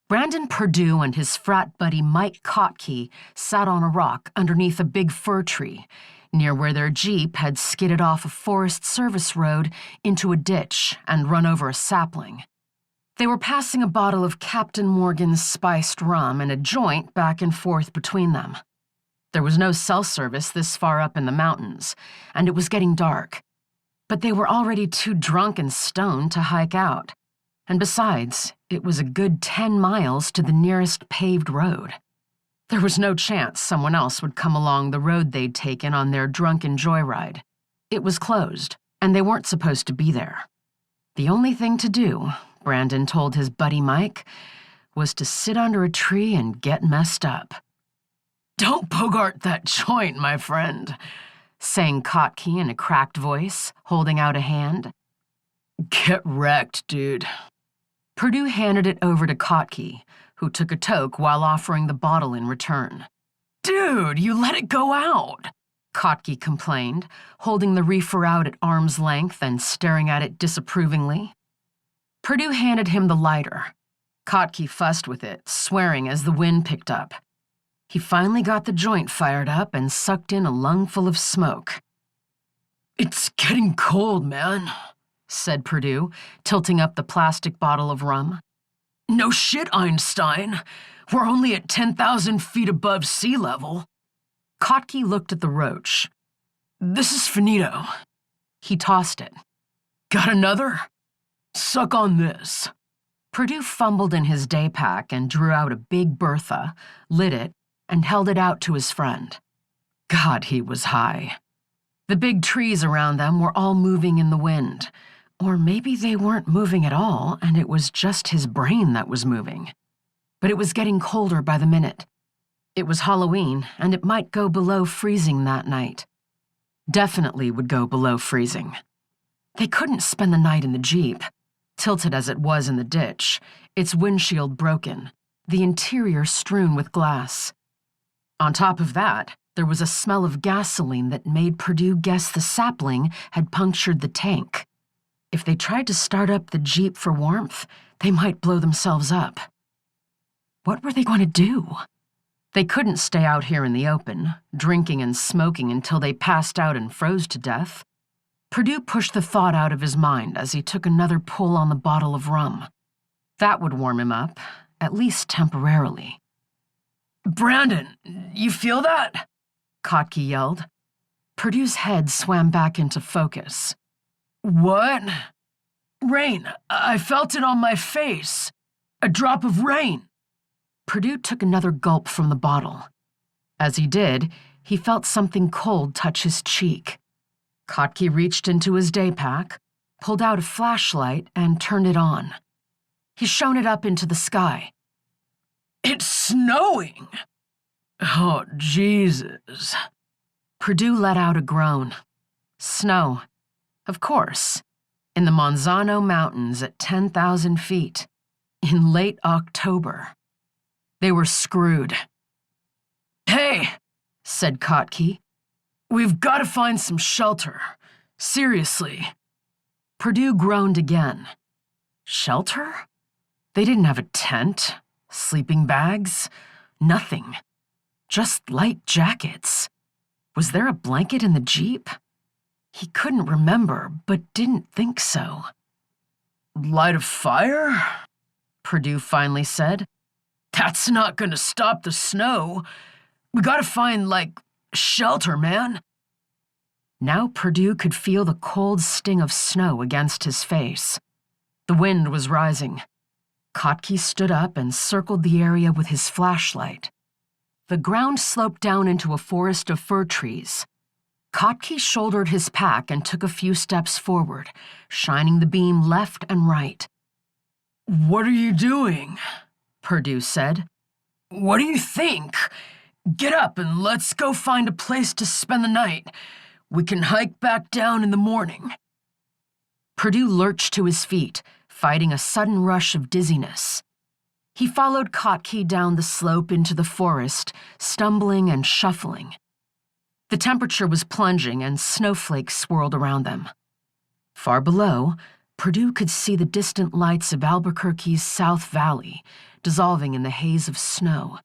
Brandon Perdue and his frat buddy Mike Kottke sat on a rock underneath a big fir tree, near where their Jeep had skidded off a Forest Service road into a ditch and run over a sapling. They were passing a bottle of Captain Morgan's spiced rum and a joint back and forth between them. There was no cell service this far up in the mountains, and it was getting dark. But they were already too drunk and stoned to hike out. And besides, it was a good 10 miles to the nearest paved road. There was no chance someone else would come along the road they'd taken on their drunken joyride. It was closed, and they weren't supposed to be there. The only thing to do, Brandon told his buddy Mike, was to sit under a tree and get messed up. "Don't bogart that joint, my friend," sang Kottke in a cracked voice, holding out a hand. "Get wrecked, dude." Perdue handed it over to Kottke, who took a toke while offering the bottle in return. "Dude, you let it go out," Kottke complained, holding the reefer out at arm's length and staring at it disapprovingly. Perdue handed him the lighter. Kottke fussed with it, swearing as the wind picked up. He finally got the joint fired up and sucked in a lungful of smoke. "It's getting cold, man," said Perdue, tilting up the plastic bottle of rum. "No shit, Einstein. We're only at 10,000 feet above sea level." Kottke looked at the roach. "This is finito." He tossed it. "Got another? Suck on this." Perdue fumbled in his day pack and drew out a big Bertha, lit it, and held it out to his friend. God, he was high. The big trees around them were all moving in the wind. Or maybe they weren't moving at all, and it was just his brain that was moving. But it was getting colder by the minute. It was Halloween, and it might go below freezing that night. Definitely would go below freezing. They couldn't spend the night in the Jeep, tilted as it was in the ditch, its windshield broken, the interior strewn with glass. On top of that, there was a smell of gasoline that made Perdue guess the sapling had punctured the tank. If they tried to start up the Jeep for warmth, they might blow themselves up. What were they going to do? They couldn't stay out here in the open, drinking and smoking until they passed out and froze to death. Perdue pushed the thought out of his mind as he took another pull on the bottle of rum. That would warm him up, at least temporarily. "Brandon, you feel that?" Kottke yelled. Perdue's head swam back into focus. "What?" "Rain. I felt it on my face. A drop of rain." Perdue took another gulp from the bottle. As he did, he felt something cold touch his cheek. Kottke reached into his day pack, pulled out a flashlight, and turned it on. He shone it up into the sky. "It's snowing!" "Oh, Jesus." Perdue let out a groan. Snow. Of course. In the Monzano Mountains at 10,000 feet. In late October. They were screwed. "Hey," said Kottke. "We've got to find some shelter. Seriously." Perdue groaned again. Shelter? They didn't have a tent, sleeping bags, nothing. Just light jackets. Was there a blanket in the Jeep? He couldn't remember, but didn't think so. "Light a fire?" Perdue finally said. "That's not gonna stop the snow. We gotta find, shelter, man." Now Perdue could feel the cold sting of snow against his face. The wind was rising. Kottke stood up and circled the area with his flashlight. The ground sloped down into a forest of fir trees. Kottke shouldered his pack and took a few steps forward, shining the beam left and right. "What are you doing?" Perdue said. "What do you think? Get up and let's go find a place to spend the night. We can hike back down in the morning." Perdue lurched to his feet, fighting a sudden rush of dizziness. He followed Kottke down the slope into the forest, stumbling and shuffling. The temperature was plunging and snowflakes swirled around them. Far below, Purdue could see the distant lights of Albuquerque's South Valley, dissolving in the haze of snow,